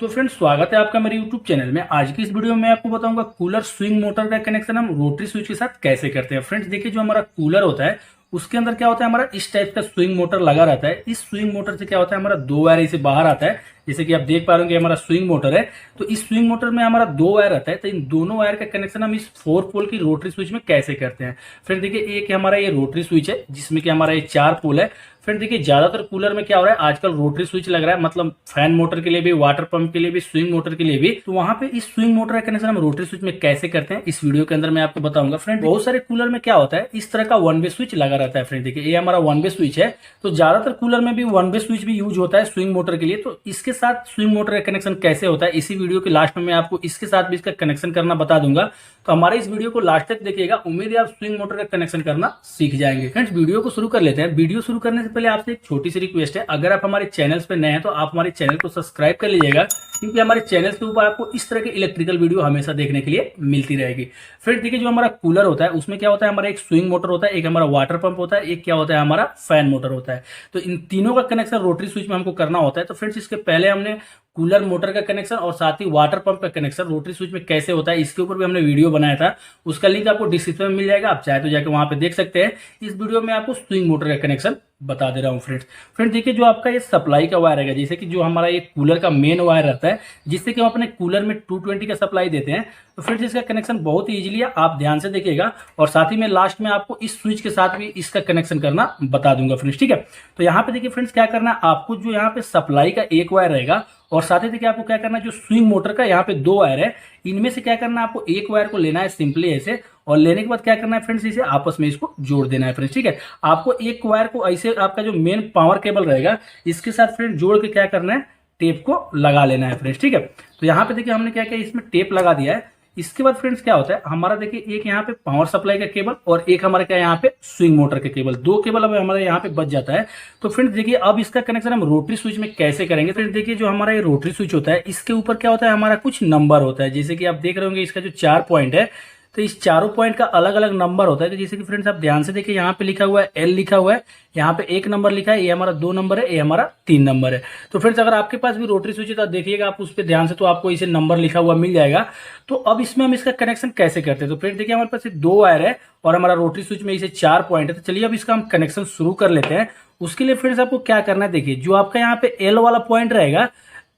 तो फ्रेंड्स, स्वागत है आपका मेरे YouTube चैनल में। आज की इस वीडियो में मैं आपको बताऊंगा कूलर स्विंग मोटर का कनेक्शन हम रोटरी स्विच के साथ कैसे करते हैं। फ्रेंड्स देखिए, जो हमारा कूलर होता है उसके अंदर क्या होता है, हमारा इस टाइप का स्विंग मोटर लगा रहता है। इस स्विंग मोटर से क्या होता है, हमारा दो वायर इसे बाहर आता है। जैसे कि आप देख पा रहे होंगे हमारा स्विंग मोटर है, तो इस स्विंग मोटर में हमारा दो वायर रहता है। तो इन दोनों वायर का कनेक्शन हम इस 4 पोल की रोटरी स्विच में कैसे करते हैं। फ्रेंड देखिए, एक हमारा ये रोटरी स्विच है जिसमें कि हमारा ये 4 पोल है। फ्रेंड देखिए, ज्यादातर कूलर में क्या हो रहा है, आजकल रोटरी स्विच लग रहा है, मतलब फैन मोटर के लिए भी, वाटर पंप के लिए भी, स्विंग मोटर के लिए भी। तो वहां पे इस स्विंग मोटर का कनेक्शन हम रोटरी स्विच में कैसे करते हैं इस वीडियो के अंदर मैं आपको बताऊंगा। फ्रेंड बहुत सारे कूलर में क्या होता है, इस तरह का वन वे स्विच लगा रहता है। फ्रेंड देखिए, ये हमारा वन वे स्विच है। तो ज्यादातर कूलर में भी वन वे स्विच भी यूज होता है स्विंग मोटर के लिए। तो इसके साथ स्विंग मोटर का कनेक्शन कैसे होता है, इसी वीडियो के लास्ट में मैं आपको इसके साथ भी इसका कनेक्शन करना बता दूंगा। तो हमारे इस वीडियो को लास्ट तक देखिएगा, उम्मीद है आप स्विंग मोटर का कनेक्शन करना सीख जाएंगे। फ्रेंड्स वीडियो को शुरू कर लेते हैं। वीडियो शुरू करने से पहले आपसे एक छोटी सी रिक्वेस्ट है, अगर आप हमारे चैनल पे नए हैं तो आप हमारे चैनल को सब्सक्राइब कर लीजिएगा, क्योंकि हमारे चैनल के ऊपर आपको इस तरह के इलेक्ट्रिकल वीडियो हमेशा देखने के लिए मिलती रहेगी। फ्रेंड्स देखिए, जो हमारा कूलर होता है उसमें क्या होता है, हमारा एक स्विंग मोटर होता है, एक हमारा वाटर पंप होता है, एक क्या होता है, हमारा फैन मोटर होता है। तो इन तीनों का कनेक्शन रोटरी स्विच में हमको करना होता है। तो फ्रेंड्स, इसके पहले हमने कूलर मोटर का कनेक्शन और साथ ही वाटर पंप का कनेक्शन रोटरी स्विच में कैसे होता है, इसके ऊपर भी हमने वीडियो बनाया था। उसका लिंक आपको डिस्क्रिप्शन में मिल जाएगा, आप चाहे तो जाकर वहां पे देख सकते हैं। इस वीडियो में आपको स्विंग मोटर का कनेक्शन बता दे रहा हूँ। फ्रेंड्स देखिए, जो आपका ये सप्लाई का वायर है, जैसे कि जो हमारा ये कूलर का मेन वायर रहता है, जिससे कि हम अपने कूलर में 220 का सप्लाई देते हैं। तो फ्रेंड्स, इसका कनेक्शन बहुत ही इजीली है, आप ध्यान से देखिएगा। और साथ ही में लास्ट में आपको इस स्विच के साथ भी इसका कनेक्शन करना बता दूंगा फ्रेंड्स, ठीक है। तो यहाँ पे देखिए फ्रेंड्स, क्या करना है आपको, जो यहाँ पे सप्लाई का एक वायर रहेगा और साथ ही देखिए आपको क्या करना है, जो स्विंग मोटर का यहाँ पे दो वायर है, इनमें से क्या करना है, आपको एक वायर को लेना है सिंपली ऐसे, और लेने के बाद क्या करना है फ्रेंड्स, इसे आपस में इसको जोड़ देना है फ्रेंड्स, ठीक है। आपको एक वायर को ऐसे आपका जो मेन पावर केबल रहेगा इसके साथ फ्रेंड जोड़ के क्या करना है, टेप को लगा लेना है फ्रेंड्स, ठीक है। तो यहाँ पे देखिए हमने क्या किया, इसमें टेप लगा दिया है। इसके बाद फ्रेंड्स क्या होता है, हमारा देखिए एक यहाँ पे पावर सप्लाई का केबल और एक हमारा क्या यहाँ पे स्विंग मोटर का केबल, दो केबल अब हमारे यहाँ पे बच जाता है। तो फ्रेंड्स देखिए, अब इसका कनेक्शन हम रोटरी स्विच में कैसे करेंगे। फ्रेंड्स देखिए, जो हमारा ये रोटरी स्विच होता है इसके ऊपर क्या होता है, हमारा कुछ नंबर होता है। जैसे कि आप देख रहे होंगे, इसका जो 4 पॉइंट है, तो इस चारों पॉइंट का अलग अलग नंबर होता है। तो जैसे कि फ्रेंड्स आप ध्यान से देखिए, यहाँ पे लिखा हुआ है L लिखा हुआ है, यहाँ पे 1 नंबर लिखा है, ये हमारा 2 नंबर है, ये हमारा 3 नंबर है। तो फ्रेंड्स, अगर आपके पास भी रोटरी स्विच है तो देखिएगा आप उस पर ध्यान से, तो आपको इसे नंबर लिखा हुआ मिल जाएगा। तो अब इसमें हम इसका कनेक्शन कैसे करते हैं। तो फ्रेंड्स देखिए, हमारे पास दो वायर है और हमारा रोटरी स्विच में इसे 4 पॉइंट है। तो चलिए अब इसका हम कनेक्शन शुरू कर लेते हैं। उसके लिए फ्रेंड्स आपको क्या करना है, देखिए जो आपका यहाँ पे L वाला पॉइंट रहेगा,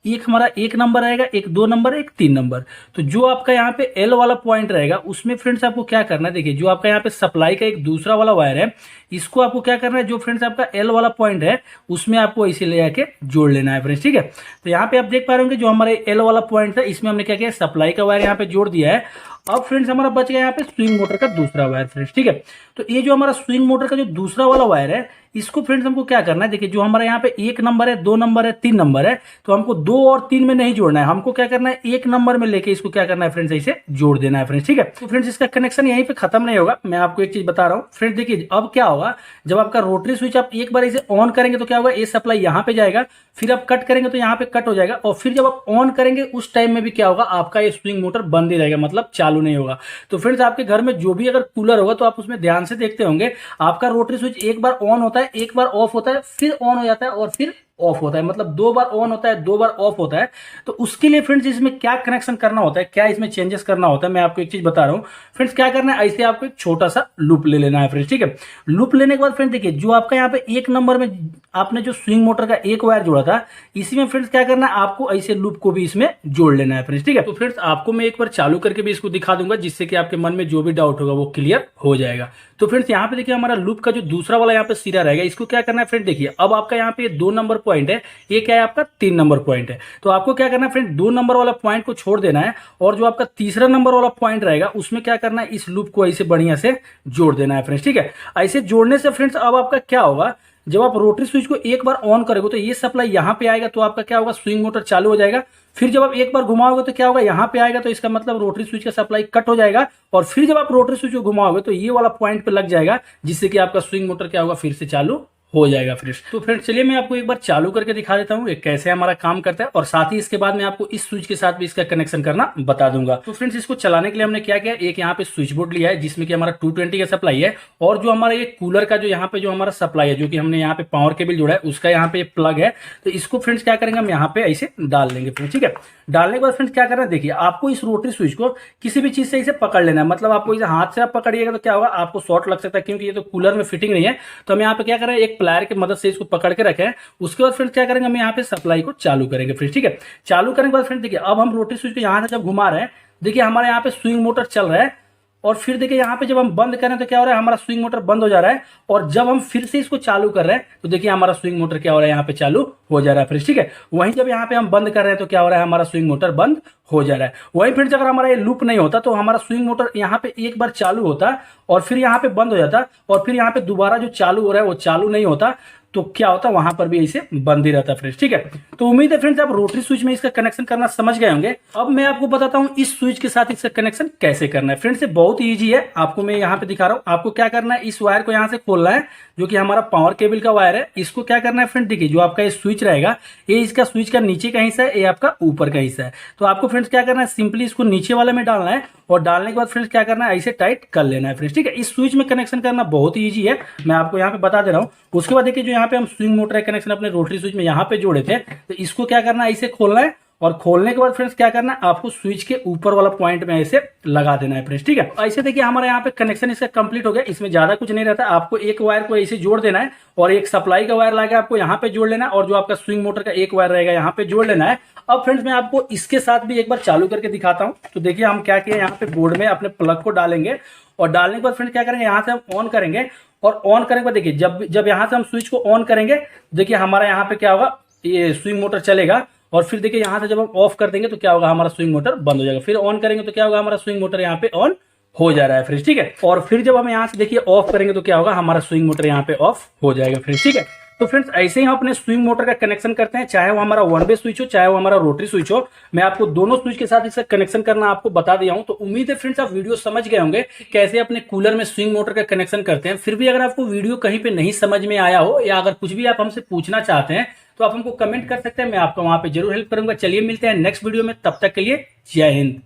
एक हमारा 1 नंबर रहेगा, एक 2 नंबर, एक 3 नंबर। तो जो आपका यहाँ पे L वाला पॉइंट रहेगा उसमें फ्रेंड्स आपको क्या करना है, देखिए जो आपका यहाँ पे सप्लाई का एक दूसरा वाला वायर है, इसको आपको क्या करना है, जो फ्रेंड्स आपका L वाला पॉइंट है उसमें आपको इसे ले जाके जोड़ लेना है फ्रेंड्स, ठीक है। तो यहाँ पे आप देख पा रहे होंगे, जो हमारे L वाला पॉइंट था इसमें हमने क्या किया, सप्लाई का वायर यहाँ पे जोड़ दिया है। अब फ्रेंड्स हमारा बच गया यहाँ पे स्विंग मोटर का दूसरा वायर फ्रेंड्स, ठीक है। तो ये जो हमारा स्विंग मोटर का जो दूसरा वाला वायर है, इसको फ्रेंड्स हमको क्या करना है, देखिए जो हमारे यहाँ पे 1 नंबर है, 2 नंबर है, 3 नंबर है, तो हमको 2 और 3 में नहीं जोड़ना है, हमको क्या करना है, 1 नंबर में लेके इसको क्या करना है फ्रेंड्स, इसे जोड़ देना है फ्रेंड्स, ठीक है। तो फ्रेंड्स, इसका कनेक्शन यहीं पे खत्म नहीं होगा, मैं आपको एक चीज बता रहा हूँ फ्रेंड्स। देखिए अब क्या होगा, जब आपका रोटरी स्विच आप एक बार इसे ऑन करेंगे तो क्या होगा, ये सप्लाई यहाँ पे जाएगा, फिर आप कट करेंगे तो यहाँ पे कट हो जाएगा, और फिर जब आप ऑन करेंगे उस टाइम में भी क्या होगा, आपका ये स्विंग मोटर बंद ही रहेगा, मतलब चालू नहीं होगा। तो फ्रेंड्स, आपके घर में जो भी अगर कूलर होगा तो आप उसमें ध्यान से देखते होंगे, आपका रोटरी स्विच एक बार ऑन होता है, एक बार ऑफ होता है, फिर ऑन हो जाता है और फिर ऑफ होता है, मतलब 2 बार ऑन होता है, 2 बार ऑफ होता है। तो उसके लिए फ्रेंड्स इसमें क्या कनेक्शन करना होता है, क्या इसमें चेंजेस करना होता है, मैं आपको एक चीज बता रहा हूं फ्रेंड्स। क्या करना है, ऐसे आपको एक छोटा सा लूप ले लेना है फ्रेंड्स, ठीक है। लूप लेने के बाद फ्रेंड्स देखिए, जो आपका यहाँ पे 1 नंबर में आपने जो स्विंग मोटर का एक वायर जोड़ा था, इसी में फ्रेंड्स क्या करना है, आपको ऐसे लूप को भी इसमें जोड़ लेना है फ्रेंड्स, ठीक है। तो फ्रेंड्स, आपको मैं एक बार चालू करके भी इसको दिखा दूंगा, जिससे कि आपके मन में जो भी डाउट होगा वो क्लियर हो जाएगा। तो फ्रेंड्स, यहाँ पे देखिए हमारा लूप का जो दूसरा वाला यहाँ पे सिरा रहेगा, इसको क्या करना है फ्रेंड, देखिए अब आपका यहाँ पे 2 नंबर पॉइंट है, ये क्या है आपका 3 नंबर पॉइंट है। तो आपको क्या करना है फ्रेंड, 2 नंबर वाला पॉइंट को छोड़ देना है, और जो आपका तीसरा नंबर वाला पॉइंट रहेगा उसमें क्या करना है, इस लूप को ऐसे बढ़िया से जोड़ देना है फ्रेंड्स, ठीक है। ऐसे जोड़ने से फ्रेंड्स अब आपका क्या होगा, जब आप रोटरी स्विच को एक बार ऑन करोगे तो ये सप्लाई यहाँ पे आएगा, तो आपका क्या होगा, स्विंग मोटर चालू हो जाएगा। फिर जब आप एक बार घुमाओगे तो क्या होगा, यहाँ पे आएगा, तो इसका मतलब रोटरी स्विच का सप्लाई कट हो जाएगा। और फिर जब आप रोटरी स्विच को घुमाओगे तो ये वाला पॉइंट पे लग जाएगा, जिससे कि आपका स्विंग मोटर क्या होगा, फिर से चालू हो जाएगा फ्रेंड्स। तो फ्रेंड्स चलिए मैं आपको एक बार चालू करके दिखा देता हूँ कैसे हमारा काम करता है, और साथ ही इसके बाद मैं आपको इस स्विच के साथ भी इसका कनेक्शन करना बता दूंगा। तो फ्रेंड्स इसको चलाने के लिए हमने क्या किया, एक यहाँ पे स्विच बोर्ड लिया है जिसमें कि हमारा 220 का सप्लाई है, और जो हमारा ये कूलर का जो यहाँ पे जो हमारा सप्लाई है, जो कि हमने यहाँ पे पावर केबल जोड़ा है, उसका यहाँ पे प्लग है। तो इसको फ्रेंड्स क्या करेंगे, हम यहाँ पे ऐसे डाल लेंगे फ्रेंड्स। ठीक है, डालने के बाद फ्रेंड्स क्या करना है, देखिए आपको इस रोटरी स्विच को किसी भी चीज से इसे पकड़ लेना है। मतलब आपको इसे हाथ से आप पकड़िएगा तो क्या होगा, आपको शॉर्ट लग सकता है, क्योंकि ये तो कूलर में फिटिंग नहीं है। तो हम यहाँ पे क्या करें, एक प्लायर की मदद से इसको पकड़ के रखें। उसके बाद फ्रेंड्स क्या करेंगे, हम यहाँ पे सप्लाई को चालू करेंगे फ्रेंड्स। ठीक है, चालू करने के बाद फ्रेंड्स देखिए अब हम रोटरी स्विच को यहाँ से जब घुमा रहे हैं, देखिए हमारे यहाँ पे स्विंग मोटर चल रहा है। और फिर देखिए यहाँ पे जब हम बंद करें तो क्या हो रहा है, हमारा स्विंग मोटर बंद हो जा रहा है। और जब हम फिर से इसको चालू कर रहे हैं तो देखिए हमारा स्विंग मोटर क्या हो रहा है, यहाँ पे चालू हो जा रहा है फ्रेंड्स। ठीक है, वहीं जब यहाँ पे हम बंद कर रहे हैं तो क्या हो रहा है, हमारा स्विंग मोटर बंद हो जा रहा है। वहीं फ्रेंड्स अगर हमारा ये लूप नहीं होता तो हमारा स्विंग मोटर यहाँ पे एक बार चालू होता और फिर यहाँ पे बंद हो जाता, और फिर यहाँ पे दोबारा जो चालू हो रहा है वो चालू नहीं होता, तो क्या होता वहां पर भी ऐसे बंद ही रहता फ्रेंड्स। ठीक है, तो उम्मीद है फ्रेंड्स आप रोटरी स्विच में इसका कनेक्शन करना समझ गए होंगे। अब मैं आपको बताता हूं इस स्विच के साथ इसका कनेक्शन कैसे करना है। फ्रेंड्स ये बहुत ही ईजी है, आपको मैं यहाँ पे दिखा रहा हूँ। आपको क्या करना है, इस वायर को यहाँ से खोलना है, जो कि हमारा पावर केबल का वायर है। इसको क्या करना है फ्रेंड, देखिए जो आपका ये स्विच रहेगा, ये इसका स्विच का नीचे का हिस्सा है, ये आपका ऊपर का हिस्सा है। तो आपको फ्रेंड्स क्या करना है, सिंपली इसको नीचे वाले में डालना है, और डालने के बाद फ्रेंड्स क्या करना है, ऐसे टाइट कर लेना है फ्रेंड्स। ठीक है, इस स्विच में कनेक्शन करना बहुत ही ईजी है, मैं आपको यहाँ पे बता दे रहा हूँ। उसके बाद देखिए जो यहाँ पे हम स्विंग मोटर कनेक्शन अपने रोटरी स्विच में यहाँ पे जोड़े थे, तो इसको क्या करना है, ऐसे खोलना है, और खोलने के बाद फ्रेंड्स क्या करना है, आपको स्विच के ऊपर वाला पॉइंट में ऐसे लगा देना है फ्रेंड्स। ठीक है, ऐसे देखिए हमारे यहाँ पे कनेक्शन इसका कंप्लीट हो गया। इसमें ज्यादा कुछ नहीं रहता, आपको एक वायर को ऐसे जोड़ देना है, और एक सप्लाई का वायर लगा आपको यहाँ पे जोड़ लेना है, और जो आपका स्विंग मोटर का एक वायर रहेगा यहाँ पे जोड़ लेना है। अब फ्रेंड्स मैं आपको इसके साथ भी एक बार चालू करके दिखाता हूँ। तो देखिए हम क्या किए, यहाँ पे बोर्ड में अपने प्लग को डालेंगे, और डालने के बाद फ्रेंड्स क्या करेंगे, यहाँ से हम ऑन करेंगे, और ऑन करने के बाद देखिए जब जब यहाँ से हम स्विच को ऑन करेंगे, देखिए हमारा यहाँ पे क्या होगा, ये स्विंग मोटर चलेगा। और फिर देखिए यहाँ से जब हम ऑफ कर देंगे तो क्या होगा, हमारा स्विंग मोटर बंद हो जाएगा। फिर ऑन करेंगे तो क्या होगा, हमारा स्विंग मोटर यहाँ पे ऑन हो जा रहा है फ्रेंड्स। ठीक है, और फिर जब हम यहाँ से देखिए ऑफ करेंगे तो क्या होगा, हमारा स्विंग मोटर यहाँ पे ऑफ हो जाएगा फ्रेंड्स। ठीक है, तो फ्रेंड्स ऐसे ही हम अपने स्विंग मोटर का कनेक्शन करते हैं, चाहे वो हमारा वन वे स्विच हो, चाहे वो हमारा रोटरी स्विच हो। मैं आपको दोनों स्विच के साथ इसका कनेक्शन करना आपको बता दिया हूं। तो उम्मीद है फ्रेंड्स आप वीडियो समझ गए होंगे कैसे अपने कूलर में स्विंग मोटर का कनेक्शन करते हैं। फिर भी अगर आपको वीडियो कहीं पे नहीं समझ में आया हो, या अगर कुछ भी आप हमसे पूछना चाहते हैं, तो आप हमको कमेंट कर सकते हैं, मैं आपको वहां पे जरूर हेल्प करूंगा। चलिए मिलते हैं नेक्स्ट वीडियो में, तब तक के लिए जय हिंद।